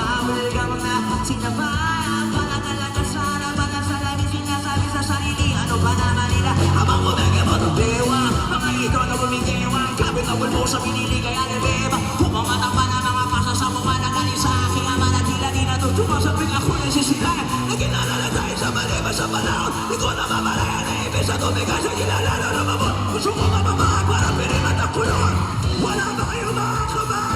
bawal ka mga sinabaya. Talaga sana mga salamin sinasabi sa sarili. Ano ba naman nila? Habang kumenge mo ng dewa, mga ito na bumigewa. Kapit na mo sa pinili kaya nabeba. Kumamata pa na mga pasasama na galing sa aking ama na tila di natutuma. Sabing ako na sisilayan. Nagkilala tayo sa maliba sa panahon. Di ko na mamalayan na ibig sa tubig kasi kilala na namamot. Gusto ko mamamahal para pinimat ang kulon. Wala ba kayo mga kamay?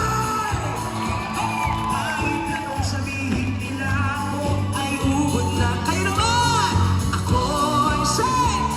Kahit anong sabihin nila ako ay ubod na. Kayo naman! Ako ay safe.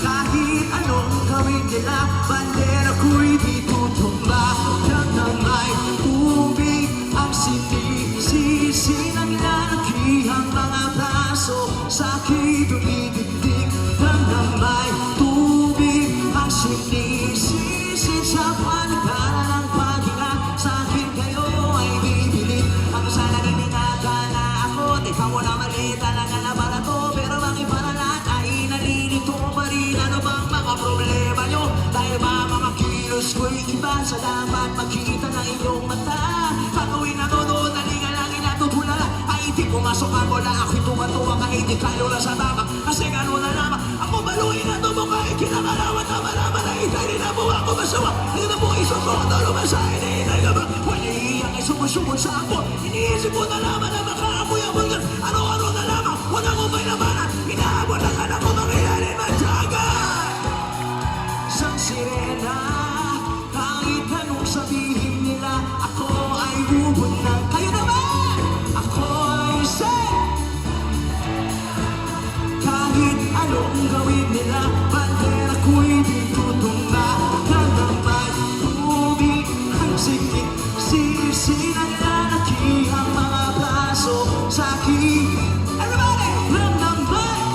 Kahit anong gawin nila, bandera ko'y di tutumba. Lang na may tubig ang sinisisi ng lalakihang mga braso. Sa akin tumitigdig lang na may tubig ang sinisisi sa panagana ng paghinga. Sa akin kayo ay bibili ang sana nininaga na ako. Teka mo na mali talaga na para to, pero bakit para lahat ay nalilito pa rin? Ano bang mga problema nyo? Dahil ba mga kilos ko'y iba sa dapat makita ng inyong mata? Pagawin na todo, nalingalangin na tutulala. Ay di pumasok ang bola, ako'y tumatuwa kahit di kayo na sa tama. Kasi gano'n na naman, ako baluhin na tumo kahit kinakalawan na malaman na itay rin na buha ko masawa. Hindi na po isusunod na lumasahin na itay ka ba? Wala iiyak ay sumusubod sa ako. Iniisip ko na naman na makaamoy ang bulgar. Ano-ano na lamang, wala ko may labanan. Inaabot ang anak ko mangyayari matyagan. Sang sirena, kahit anong sabihin nila, ako ay ubod na. Kayo naman! Ako ay safe. Kahit anong gawin nila, bandera ko'y di tutumba. Nanaman tubig ang sikik, sisi ng lalakihang mga braso sa akin. Everybody! Nanaman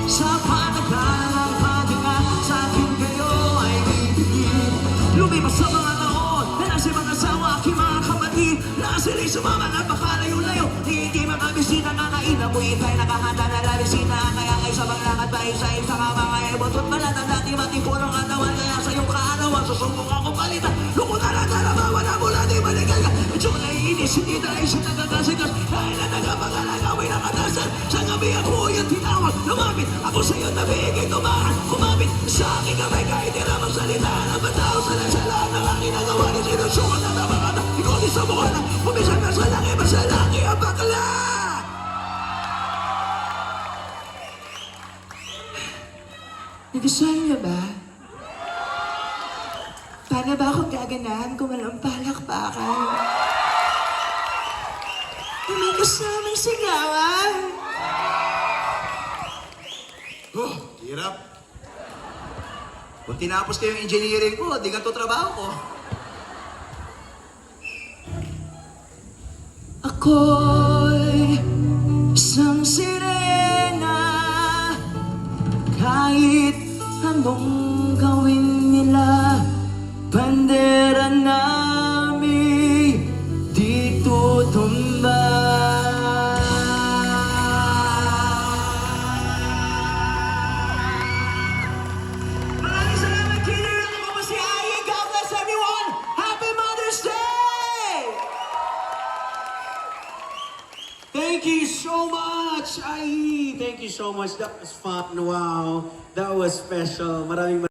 sa panagana ng paghinga, sa akin kayo ay bibigin. Lumipas sa mga taon, nalasi mga asawa, aking mga kapatid. Nasili sumama na pakalayo-layo, hindi makabisita nga kainamoy itay nakahanda na lalisina. Kaya kay sabang lakad ba isa-isa ka mga ebot at malatanda, di matipurong katawan. Kaya sa iyong kaarawan, susubok ako palitan. Lumutan na talaga, wala mula, di balikan ka. Medyo naiinis, hindi tayo siya nagkakasigas. Dahil na nagkapangalagawin ang katasan. Sa gabi ako yung tinawag, lumapit ako sa'yo na bigay tumahan. Kumapit sa aking kamay kahit di na magsalita. Napatao sa lahat ng aking nagawa ni sinusukat na tabakata. Ikaw di sa mukha na pumisan na sa laki ang bakla. Nagustuhan niyo ba? Paano ba ako gaganahan kung walang palakpakan? Tumigas namin sigawan. Oh, hirap. Kung tinapos ko yung engineering ko, di ganito trabaho ko. Ako'y isang sirena. Kahit anong gawin nila, bandera namin di tutumba. Maraming salamat, Killer! Ako po si Ayi. God bless everyone! Happy Mother's Day! Thank you so much, Ai. Thank you so much. That was fun. Wow. That was special. Maraming